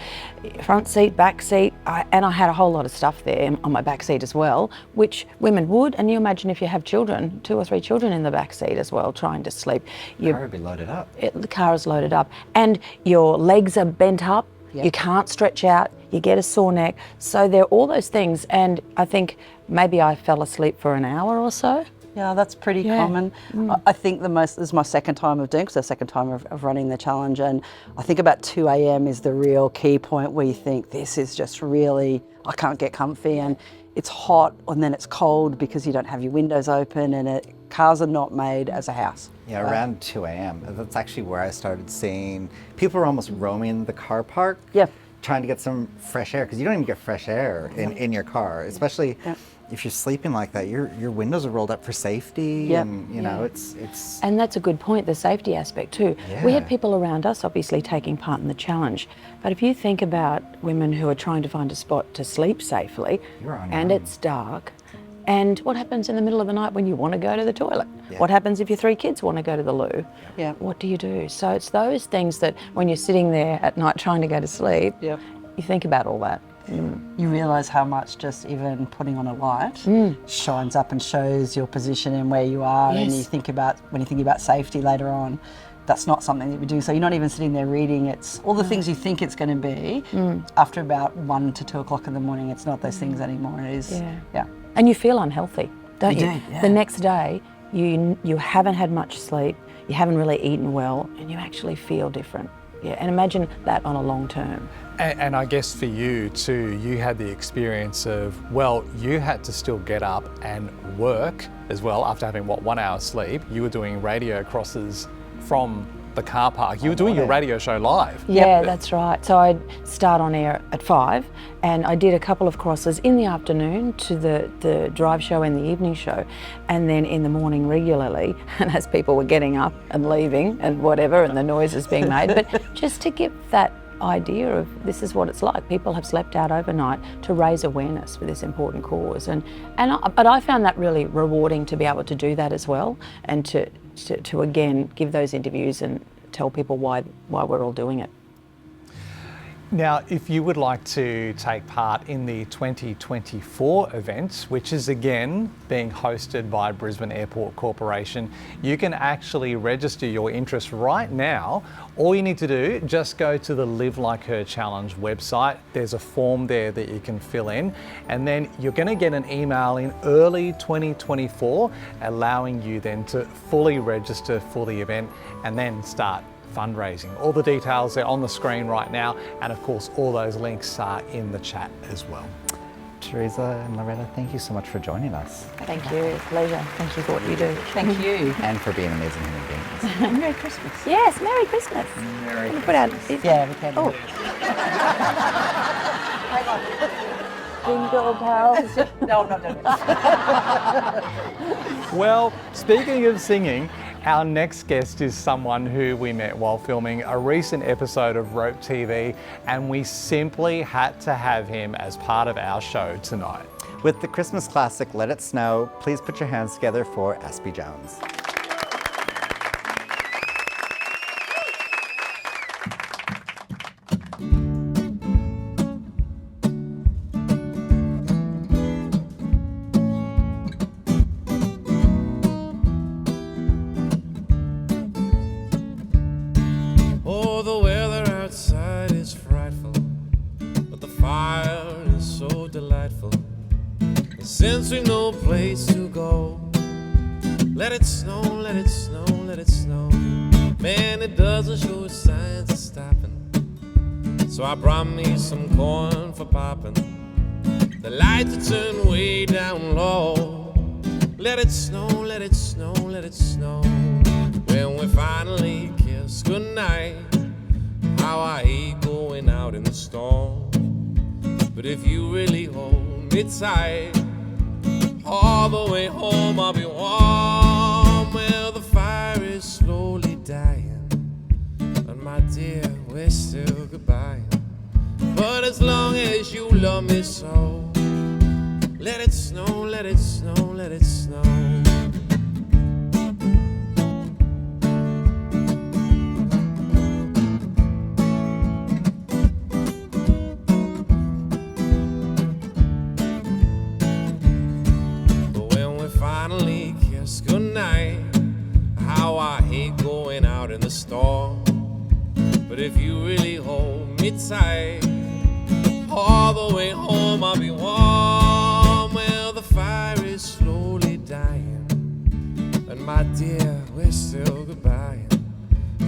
front seat, back seat, and I had a whole lot of stuff there on my back seat as well, which women would. And you imagine if you have children, 2 or 3 children in the back seat as well, trying to sleep.
The car would be loaded up.
The car is loaded up. And your legs are bent up. You can't stretch out. You get a sore neck. So there are all those things. And I think maybe I fell asleep for an hour or so.
Yeah, that's pretty common. I think this is my second time of doing, because the second time of running the challenge, and I think about 2 a.m. is the real key point where you think, this is just really, I can't get comfy, and it's hot and then it's cold because you don't have your windows open, and cars are not made as a house.
Yeah, around 2 a.m. That's actually where I started seeing people were almost roaming the car park. Trying to get some fresh air, because you don't even get fresh air in your car, especially if you're sleeping like that. Your windows are rolled up for safety, and you know it's.
And that's a good point, the safety aspect too. We had people around us obviously taking part in the challenge, but if you think about women who are trying to find a spot to sleep safely, and it's dark, and what happens in the middle of the night when you want to go to the toilet? What happens if your 3 kids want to go to the loo? What do you do? So it's those things that when you're sitting there at night trying to go to sleep, you think about all that.
You realise how much just even putting on a light shines up and shows your position and where you are, and you think about, when you think about safety later on, that's not something that we do. So you're not even sitting there reading, it's all the things you think it's going to be. After about 1 to 2 o'clock in the morning, it's not those things anymore. It is,
And you feel unhealthy, don't you?
do,
The next day, you haven't had much sleep, you haven't really eaten well, and you actually feel different. And imagine that on a long term.
And I guess for you too, you had the experience of, well, you had to still get up and work as well after having, 1 hour sleep. You were doing radio crosses from the car park. You were doing your radio show live.
Yeah, that's right. So I'd start on air at 5, and I did a couple of crosses in the afternoon to the drive show and the evening show, and then in the morning regularly. And as people were getting up and leaving and whatever, and the noises being made, but just to give that idea of this is what it's like. People have slept out overnight to raise awareness for this important cause, but I found that really rewarding to be able to do that as well, and to again give those interviews and tell people why we're all doing it.
Now, if you would like to take part in the 2024 event, which is again being hosted by Brisbane Airport Corporation, you can actually register your interest right now. All you need to do, just go to the Live Like Her Challenge website. There's a form there that you can fill in, and then you're going to get an email in early 2024 allowing you then to fully register for the event and then start fundraising. All the details are on the screen right now, and of course all those links are in the chat as well.
Teresa and Loretta, thank you so much for joining us.
Thank you, it's a pleasure. Thank you for what you do.
Thank you.
And for being amazing human beings.
Merry Christmas. Yes, Merry Christmas.
Merry
Can you put out
Yeah, we can.
Jingle bells.
No.
Well, speaking of singing, our next guest is someone who we met while filming a recent episode of Rope TV, and we simply had to have him as part of our show tonight.
With the Christmas classic Let It Snow, please put your hands together for Aspy Jones.
Since we've no place to go, Let it snow, let it snow, let it snow. Man, it doesn't show signs of stopping. So I brought me some corn for popping. The lights are turned way down low. Let it snow, let it snow, let it snow. When we finally kiss goodnight, how I hate going out in the storm. But if you really hold me tight, all the way home I'll be warm. Well, the fire is slowly dying, and my dear, we're still goodbye. But as long as you love me so, let it snow, let it snow, let it snow. Finally kiss goodnight, how I hate going out in the storm. But if you really hold me tight, all the way home I'll be warm. Well, the fire is slowly dying, and my dear, we're still goodbye.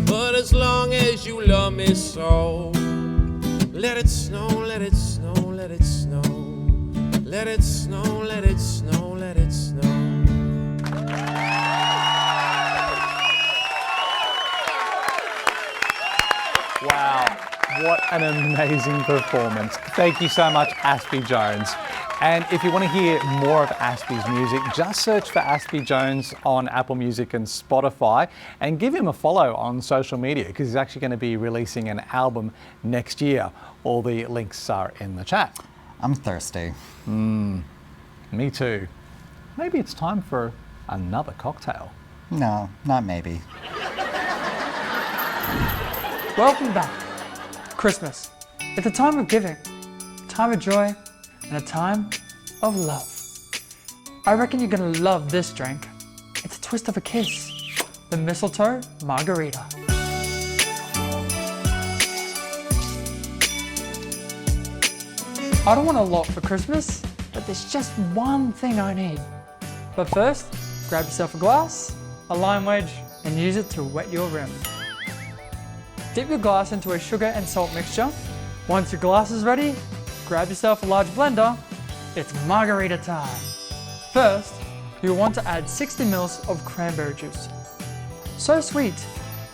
But as long as you love me so, let it snow, let it snow, let it snow. Let it snow, let it snow, let it snow.
Wow, what an amazing performance. Thank you so much, Aspy Jones. And if you want to hear more of Aspy's music, just search for Aspy Jones on Apple Music and Spotify and give him a follow on social media because he's actually going to be releasing an album next year. All the links are in the chat.
I'm thirsty.
Me too. Maybe it's time for another cocktail.
No, not maybe.
Welcome back. Christmas. It's a time of giving, a time of joy, and a time of love. I reckon you're gonna love this drink. It's a twist of a kiss. The mistletoe margarita. I don't want a lot for Christmas, but there's just one thing I need. But first, grab yourself a glass, a lime wedge, and use it to wet your rim. Dip your glass into a sugar and salt mixture. Once your glass is ready, grab yourself a large blender. It's margarita time. First, you'll want to add 60 ml of cranberry juice. So sweet,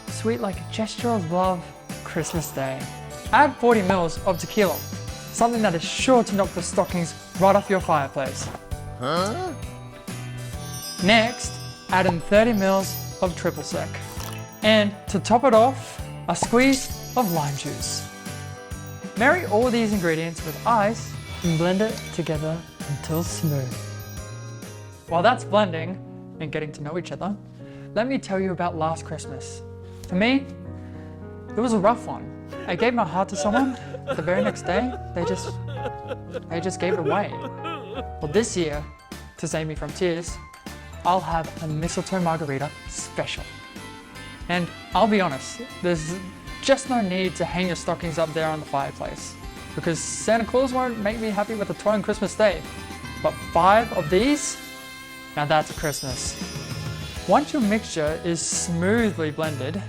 sweet like a gesture of love, Christmas Day. Add 40 ml of tequila, something that is sure to knock the stockings right off your fireplace.
Huh?
Next, add in 30 ml of triple sec. And to top it off, a squeeze of lime juice. Marry all these ingredients with ice and blend it together until smooth. While that's blending and getting to know each other, let me tell you about last Christmas. For me, it was a rough one. I gave my heart to someone, but the very next day, they just gave it away. Well, this year, to save me from tears, I'll have a mistletoe margarita special. And I'll be honest, there's just no need to hang your stockings up there on the fireplace because Santa Claus won't make me happy with a toy on Christmas Day. But 5 of these, now that's a Christmas. Once your mixture is smoothly blended,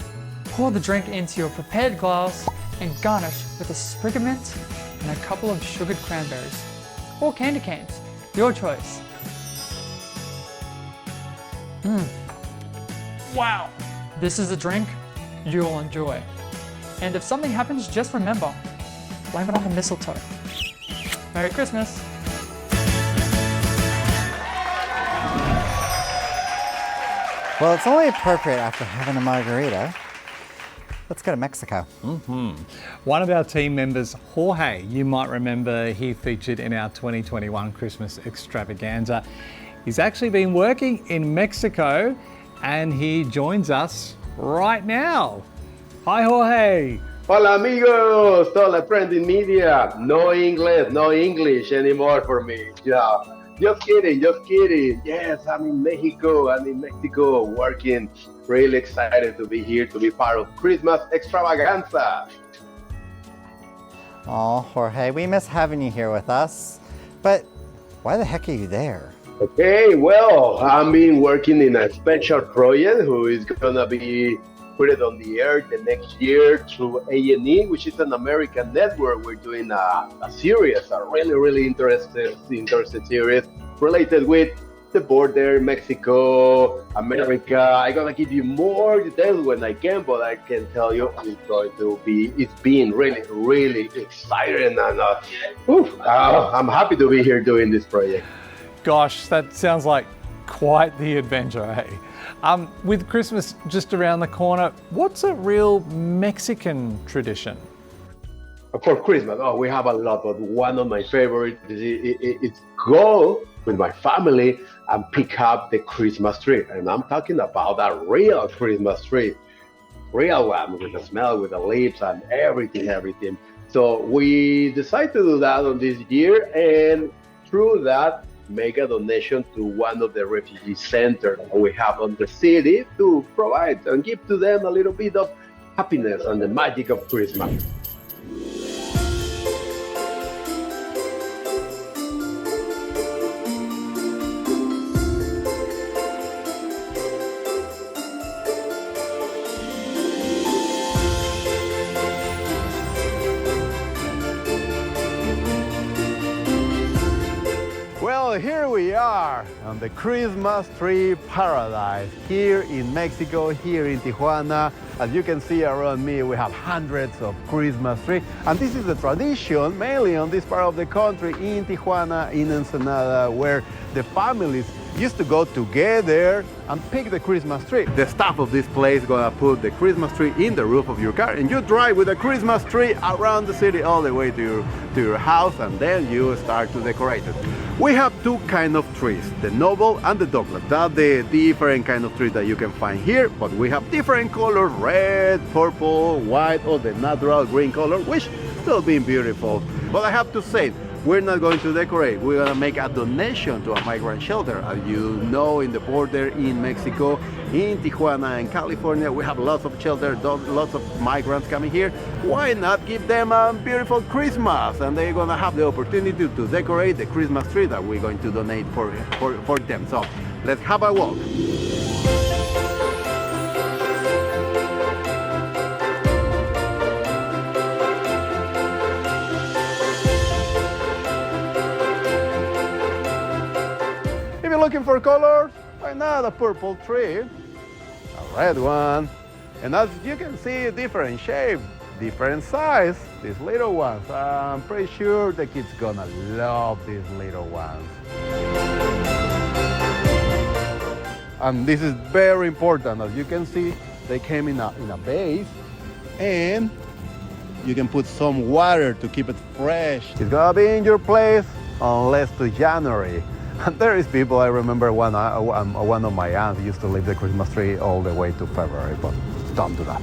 pour the drink into your prepared glass and garnish with a sprig of mint and a couple of sugared cranberries or candy canes, your choice. Wow! This is a drink you'll enjoy. And if something happens, just remember, blame it on the mistletoe. Merry Christmas!
Well, it's only appropriate after having a margarita. Let's go to Mexico.
One of our team members, Jorge, you might remember he featured in our 2021 Christmas Extravaganza. He's actually been working in Mexico and he joins us right now. Hi, Jorge.
Hola, amigos. Hola, trending media. No English anymore for me. Yeah. Just kidding. Yes, I'm in Mexico working. Really excited to be here to be part of Christmas Extravaganza.
Oh, Jorge, we miss having you here with us. But why the heck are you there?
Okay, well, I've been working in a special project who is gonna be put it on the air the next year through A&E, which is an American network. We're doing a series, a really interesting series related with the border, Mexico, America. I'm gonna give you more details when I can, but I can tell you it's been really exciting, and I'm happy to be here doing this project.
Gosh, that sounds like quite the adventure, eh? With Christmas just around the corner, what's a real Mexican tradition?
For Christmas, we have a lot, but one of my favorites is go with my family and pick up the Christmas tree. And I'm talking about a real Christmas tree, real one with the smell, with the leaves and everything. So we decided to do that on this year, and through that, make a donation to one of the refugee centers we have on the city to provide and give to them a little bit of happiness and the magic of Christmas.
Well, here we are on the Christmas tree paradise here in Mexico, here in Tijuana. As you can see around me, we have hundreds of Christmas trees, and this is the tradition mainly on this part of the country in Tijuana, in Ensenada, where the families used to go together and pick the Christmas tree. The staff of this place gonna put the Christmas tree in the roof of your car, and you drive with a Christmas tree around the city all the way to your house, and then you start to decorate it. We have two kind of trees, the noble and the douglas. That's the different kind of trees that you can find here, but we have different colors, red, purple, white, or the natural green color, which still being beautiful. But I have to say, we're not going to decorate. We're going to make a donation to a migrant shelter. As you know, in the border in Mexico, in Tijuana and California, we have lots of shelters, lots of migrants coming here. Why not give them a beautiful Christmas? And they're going to have the opportunity to decorate the Christmas tree that we're going to donate for them. So let's have a walk. Looking for colors? Why not a purple tree, a red one, and as you can see, different shape, different size, these little ones. I'm pretty sure the kids gonna love these little ones. And this is very important. As you can see, they came in a vase, and you can put some water to keep it fresh. It's gonna be in your place unless to January. And there is people, I remember one of my aunts used to leave the Christmas tree all the way to February, but don't do that,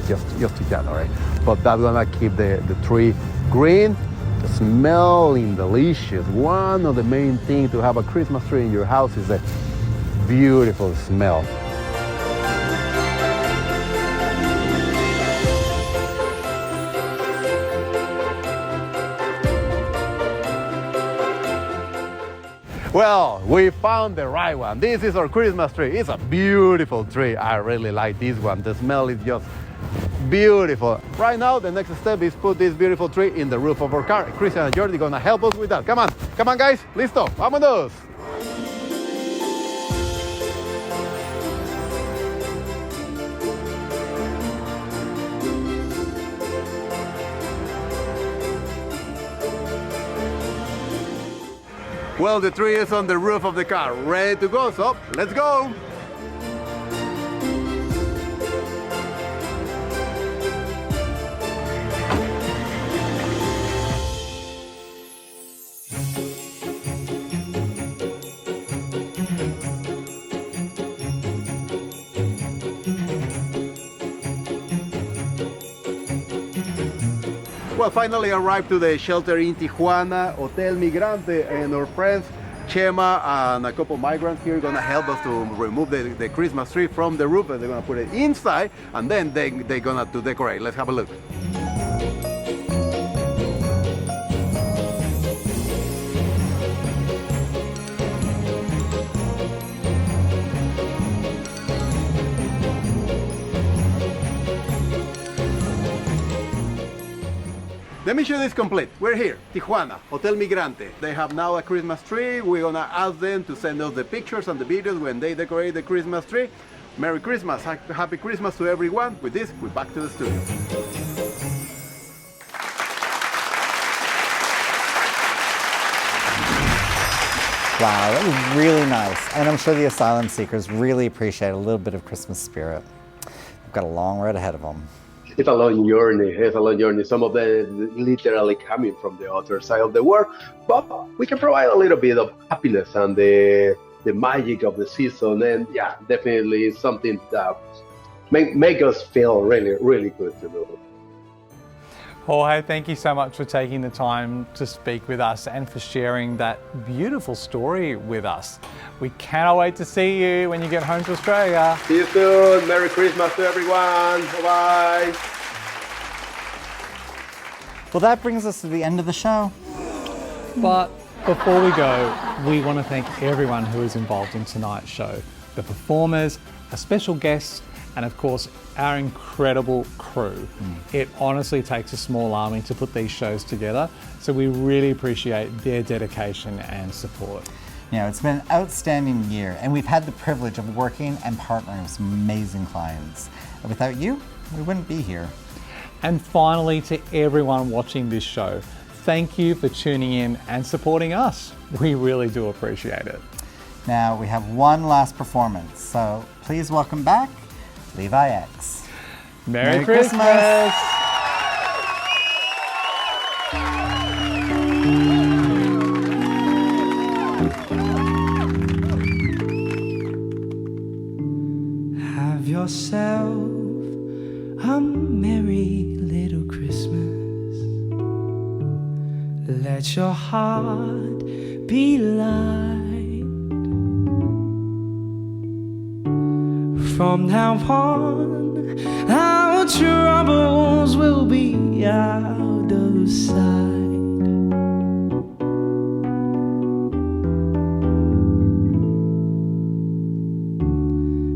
just to January. But that's gonna keep the tree green, smelling delicious. One of the main things to have a Christmas tree in your house is the beautiful smell. Well, we found the right one. This is our Christmas tree. It's a beautiful tree. I really like this one. The smell is just beautiful. Right now, the next step is put this beautiful tree in the roof of our car. Christian and Jordi are gonna help us with that. Come on guys, listo, vámonos. Well, the tree is on the roof of the car, ready to go, so let's go! Well, finally arrived to the shelter in Tijuana, Hotel Migrante, and our friends Chema and a couple migrants here are gonna help us to remove the Christmas tree from the roof, and they're gonna put it inside, and then they're gonna decorate. Let's have a look. Let me show you this complete. We're here, Tijuana, Hotel Migrante. They have now a Christmas tree. We're gonna ask them to send us the pictures and the videos when they decorate the Christmas tree. Merry Christmas, Happy Christmas to everyone. With this, we're back to the studio.
Wow, that was really nice. And I'm sure the asylum seekers really appreciate a little bit of Christmas spirit. They've got a long road ahead of them.
It's a long journey. It's a long journey. Some of them literally coming from the other side of the world, but we can provide a little bit of happiness and the magic of the season. And yeah, definitely it's something that make us feel really, really good to do.
Jorge, thank you so much for taking the time to speak with us and for sharing that beautiful story with us. We cannot wait to see you when you get home to Australia.
See you soon. Merry Christmas to everyone. Bye-bye.
Well, that brings us to the end of the show.
But before we go, we want to thank everyone who is involved in tonight's show. The performers, our special guests, and of course, our incredible crew. It honestly takes a small army to put these shows together, so we really appreciate their dedication and support.
You know, it's been an outstanding year, and we've had the privilege of working and partnering with some amazing clients. And without you, we wouldn't be here.
And finally, to everyone watching this show, thank you for tuning in and supporting us. We really do appreciate it.
Now, we have one last performance, so please welcome back Levi X.
Merry Christmas!
Have yourself a merry little Christmas. Let your heart be light. From now on, our troubles will be out of sight.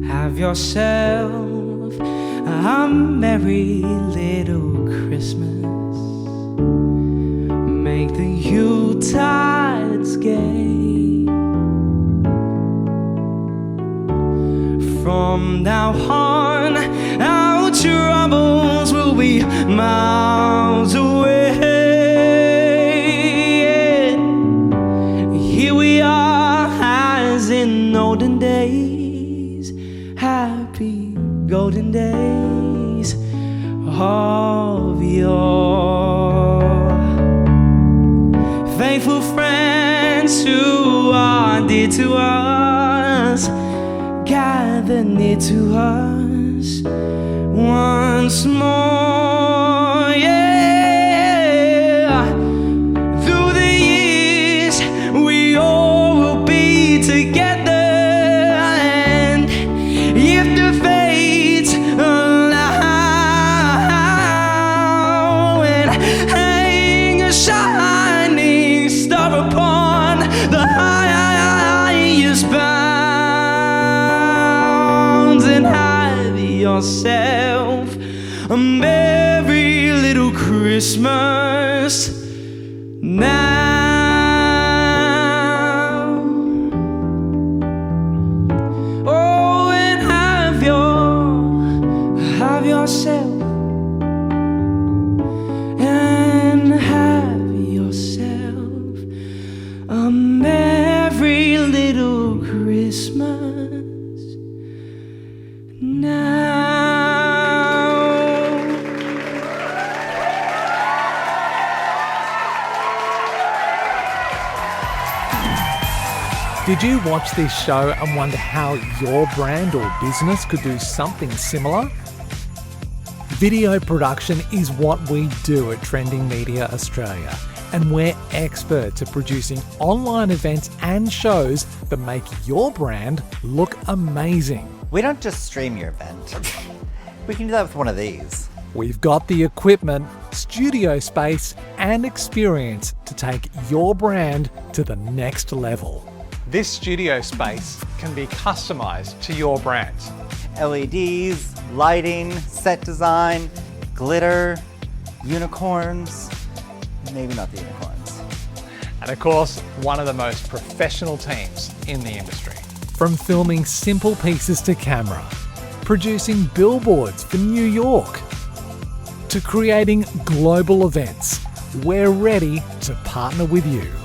Have yourself a merry little Christmas. Make the Yuletides gay. From now on, our troubles will be miles away. Here we are as in olden days, happy golden days of yore. Faithful friends who are dear to us, gather near to us once more, yeah. Through the years, we all will be together, and if the fates allow, and hang a shining star upon the highest bound. And have yourself a merry little Christmas now. Oh, and have yourself, and have yourself a merry little Christmas now.
Did you watch this show and wonder how your brand or business could do something similar? Video production is what we do at Trending Media Australia, and we're experts at producing online events and shows that make your brand look amazing.
We don't just stream your event. We can do that with one of these.
We've got the equipment, studio space, and experience to take your brand to the next level. This studio space can be customized to your brand.
LEDs, lighting, set design, glitter, unicorns. maybe not the unicorns.
And of course, one of the most professional teams in the industry.
From filming simple pieces to camera, producing billboards for New York, to creating global events, we're ready to partner with you.